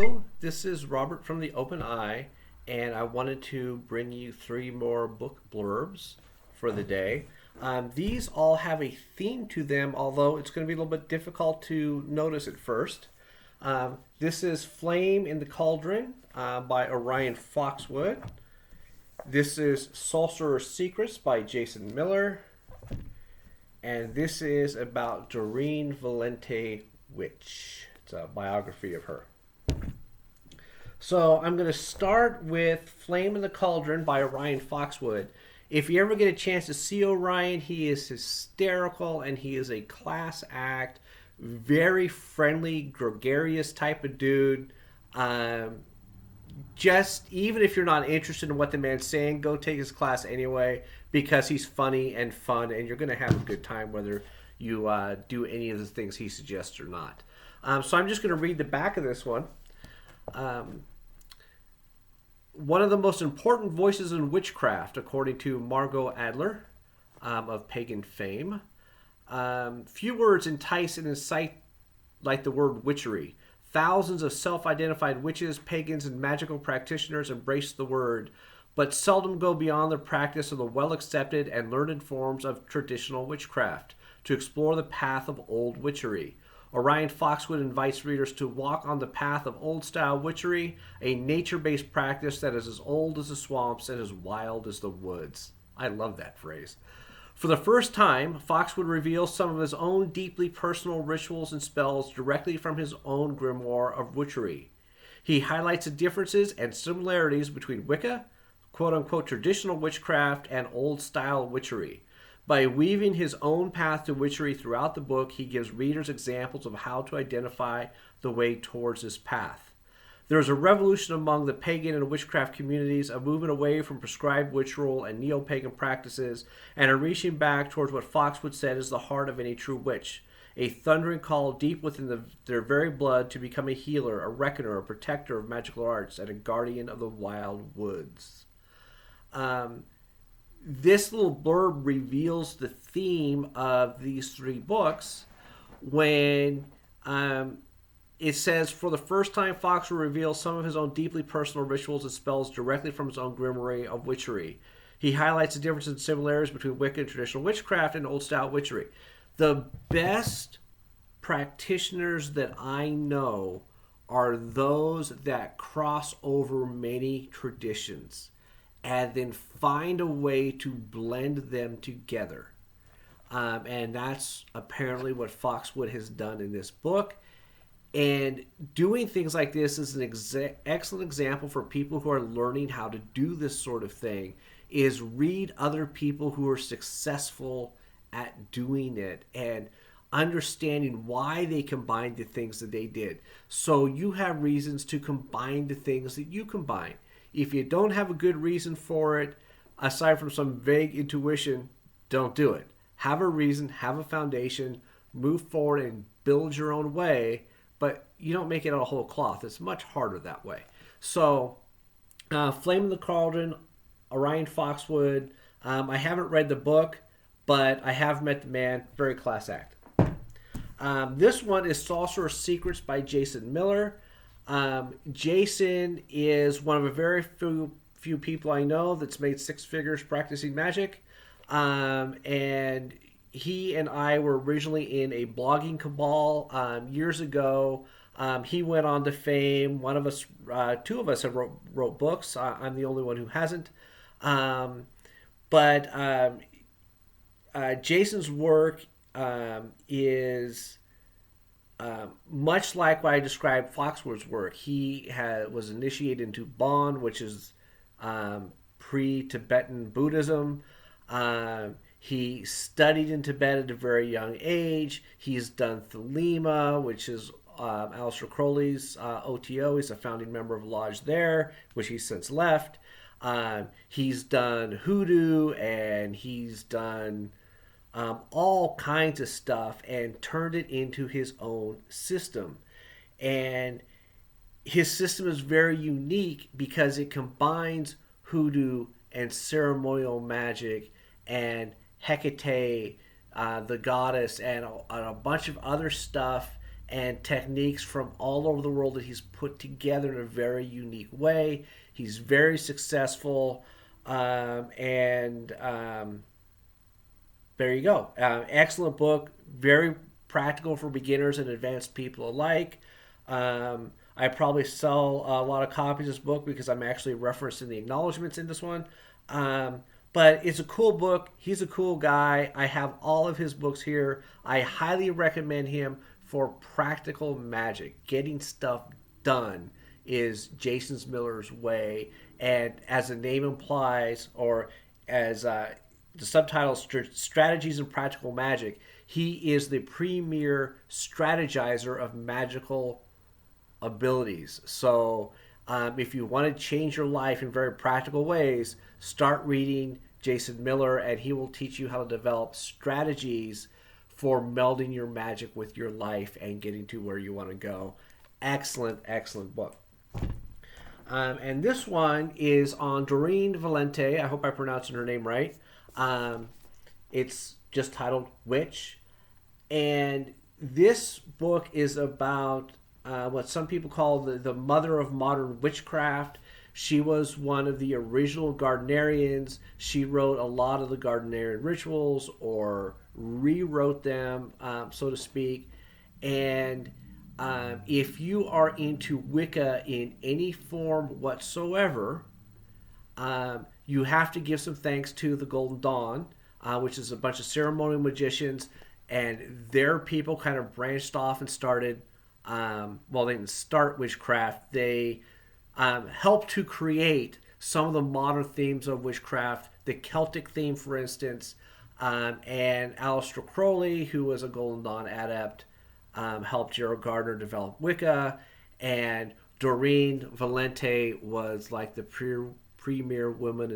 Hello, this is Robert from the Open Eye, and I wanted to bring you three more book blurbs for the day. These all have a theme to them, although it's going to be a little bit difficult to notice at first. This is Flame in the Cauldron by Orion Foxwood. This is Sorcerer's Secrets by Jason Miller. And this is about Doreen Valiente Witch. It's a biography of her. So I'm going to start with Flame in the Cauldron by Orion Foxwood. If you ever get a chance to see Orion, he is hysterical and he is a class act, very friendly, gregarious type of dude. Just even if you're not interested in what the man's saying, go take his class anyway because he's funny and fun, and you're going to have a good time whether you do any of the things he suggests or not. So I'm just going to read the back of this one. One of the most important voices in witchcraft, according to Margot Adler of pagan fame. Few words entice and incite like the word witchery. Thousands of self-identified witches, pagans, and magical practitioners embrace the word, but seldom go beyond the practice of the well-accepted and learned forms of traditional witchcraft to explore the path of old witchery. Orion Foxwood invites readers to walk on the path of old-style witchery, a nature-based practice that is as old as the swamps and as wild as the woods. I love that phrase. For the first time, Foxwood reveals some of his own deeply personal rituals and spells directly from his own grimoire of witchery. He highlights the differences and similarities between Wicca, quote-unquote traditional witchcraft, and old-style witchery. By weaving his own path to witchery throughout the book, he gives readers examples of how to identify the way towards this path. There is a revolution among the pagan and witchcraft communities, a movement away from prescribed ritual and neo-pagan practices, and a reaching back towards what Foxwood said is the heart of any true witch, a thundering call deep within their very blood to become a healer, a reckoner, a protector of magical arts, and a guardian of the wild woods. This little blurb reveals the theme of these three books when it says, for the first time, Fox will reveal some of his own deeply personal rituals and spells directly from his own grimoire of witchery. He highlights the differences and similarities between Wicca and traditional witchcraft and old-style witchery. The best practitioners that I know are those that cross over many traditions and then find a way to blend them together. And that's apparently what Foxwood has done in this book. And doing things like this is an excellent example for people who are learning how to do this sort of thing, is read other people who are successful at doing it and understanding why they combined the things that they did. So you have reasons to combine the things that you combine. If you don't have a good reason for it, aside from some vague intuition, don't do it. Have a reason, have a foundation, move forward and build your own way. But you don't make it out of whole cloth. It's much harder that way. So, Flame in the Cauldron, Orion Foxwood. I haven't read the book, but I have met the man. Very class act. This one is Sorcerer's Secrets by Jason Miller. Jason is one of a very few people I know that's made six figures practicing magic. And he and I were originally in a blogging cabal years ago. He went on to fame. One of us, two of us have wrote books. I'm the only one who hasn't. But Jason's work is much like what I described Foxwood's work. He was initiated into Bon, which is pre-Tibetan Buddhism. He studied in Tibet at a very young age. He's done Thelema, which is Aleister Crowley's OTO. He's a founding member of a lodge there, which he's since left. He's done hoodoo, and he's done all kinds of stuff and turned it into his own system. And his system is very unique because it combines hoodoo and ceremonial magic and Hecate, the goddess, and a bunch of other stuff and techniques from all over the world that he's put together in a very unique way. He's very successful, and there you go. Excellent book, very practical for beginners and advanced people alike. I probably sell a lot of copies of this book because I'm actually referencing the acknowledgments in this one. But it's a cool book. He's a cool guy. I have all of his books here. I highly recommend him for practical magic. Getting stuff done is Jason Miller's way. And as the name implies, or as the subtitle, Strategies in Practical Magic, he is the premier strategizer of magical abilities. So if you want to change your life in very practical ways, start reading Jason Miller, and he will teach you how to develop strategies for melding your magic with your life and getting to where you want to go. Excellent, excellent book. And this one is on Doreen Valiente. I hope I pronounced her name right. It's just titled Witch. And this book is about what some people call the mother of modern witchcraft. She was one of the original Gardnerians. She wrote a lot of the Gardnerian rituals, or rewrote them, so to speak. And if you are into Wicca in any form whatsoever, you have to give some thanks to the Golden Dawn, which is a bunch of ceremonial magicians, and their people kind of branched off and started, well, they didn't start witchcraft. They helped to create some of the modern themes of witchcraft, the Celtic theme, for instance, and Aleister Crowley, who was a Golden Dawn adept, helped Gerald Gardner develop Wicca, and Doreen Valiente was like the premier woman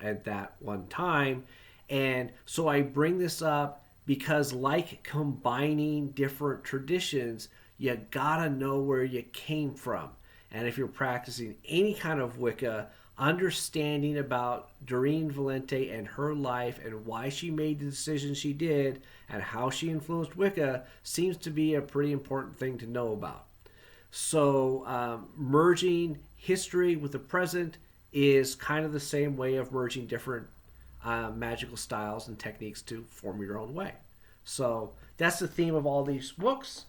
at that one time. And so I bring this up because, like combining different traditions, you gotta know where you came from. And if you're practicing any kind of Wicca, understanding about Doreen Valiente and her life and why she made the decisions she did and how she influenced Wicca seems to be a pretty important thing to know about. So merging history with the present is kind of the same way of merging different magical styles and techniques to form your own way. So that's the theme of all these books.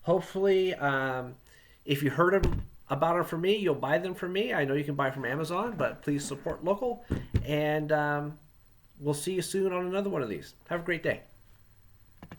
Hopefully, if you heard about them from me, you'll buy them from me. I know you can buy from Amazon, but please support local. And we'll see you soon on another one of these. Have a great day.